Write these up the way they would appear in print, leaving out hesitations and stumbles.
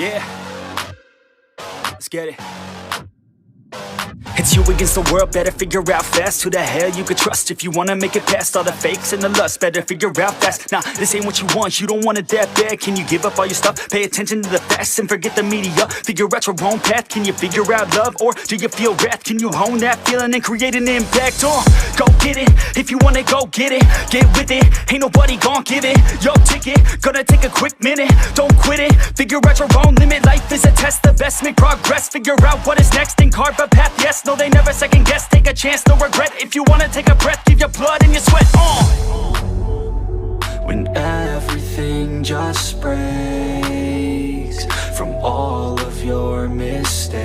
Yeah, let's get it. It's you against the world, better figure out fast who the hell you could trust if you wanna make it past all the fakes and the lust. Better figure out fast. Nah, this ain't what you want, you don't want it that bad. Can you give up all your stuff? Pay attention to the facts and forget the media. Figure out your own path. Can you figure out love, or do you feel wrath? Can you own that feeling and create an impact? Go get it, if you want it, go get it. Get with it, ain't nobody gon' give it your ticket. Gonna take a quick minute, don't quit it. Figure out your own limit, life is a test of best. Make progress, figure out what is next and carve a path. Yes, no, they never second guess. Take a chance, no regret. If you wanna take a breath, give your blood and your sweat on. When everything just breaks from all of your mistakes,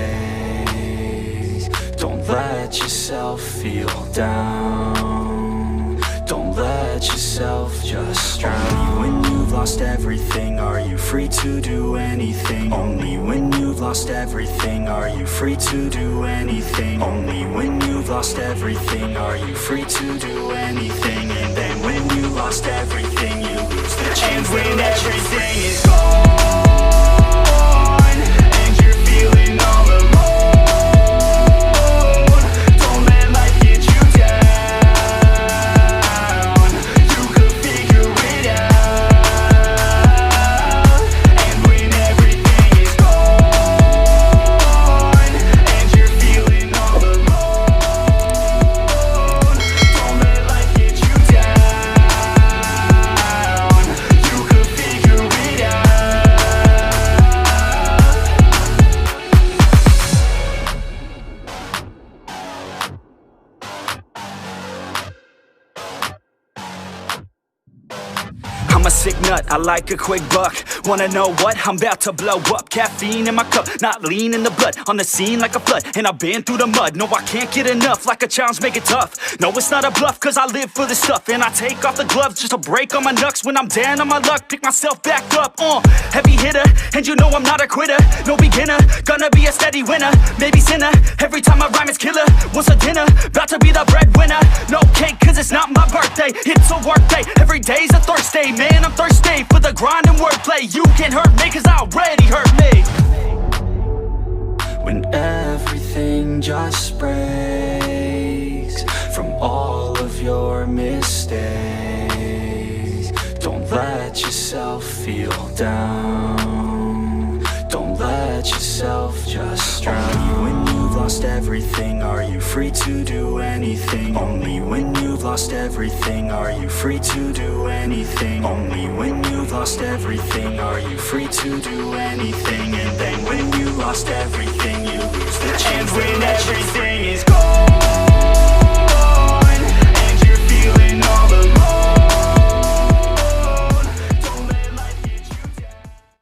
don't let yourself feel down. Don't let yourself just drown. Only when you've lost everything are you free to do anything. Only when you've lost everything are you free to do anything. Only when you've lost everything are you free to do anything. And then when you lost everything, you lose the chance. And when everything is gone and you're feeling all alone, I'm a sick nut, I like a quick buck. Wanna know what? I'm about to blow up. Caffeine in my cup, not lean in the blood. On the scene like a flood, and I've been through the mud. No, I can't get enough, like a challenge, make it tough. No, it's not a bluff, cause I live for this stuff. And I take off the gloves just to break on my knucks. When I'm down on my luck, pick myself back up. Heavy hitter, and you know I'm not a quitter. No beginner, gonna be a steady winner. Maybe sinner, every time I rhyme it's killer. Once a dinner, about to be the breadwinner. No cake, cause it's not my birthday. It's a work day, every day's a Thursday. Man, I'm thirsty for the grind and wordplay. You can't hurt me cause I already hurt me. When everything just breaks from all of your mistakes, don't let yourself feel down. Don't let yourself just drown. Only when you've lost everything are you free to do anything. Only when you've lost everything are you free to do anything. Only when you've lost everything are you free to do anything. And then when you lost everything, you lose the chance. And when everything